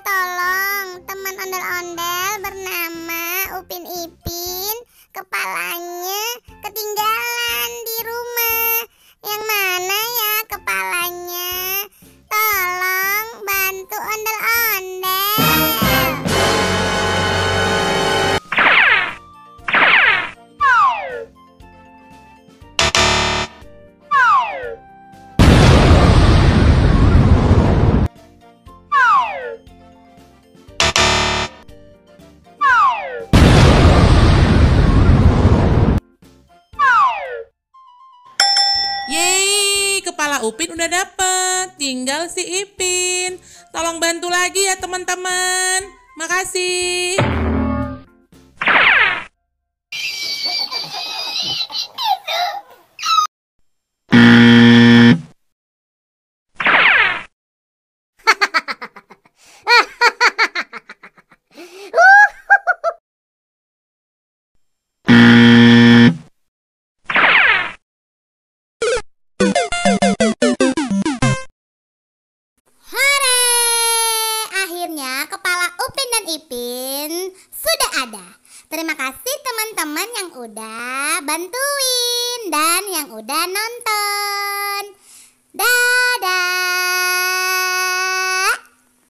tolong. Teman ondel-ondel bernama Upin Ipin, kepalanya ketinggalan di rumah. Yang mana ya kepalanya? Tolong bantu ondel-ondel. Yeay, kepala Upin udah dapet. Tinggal si Ipin. Tolong bantu lagi ya teman-teman. Makasih. Hore! Akhirnya kepala Upin dan Ipin sudah ada. Terima kasih teman-teman yang udah bantuin dan yang udah nonton. Dadah!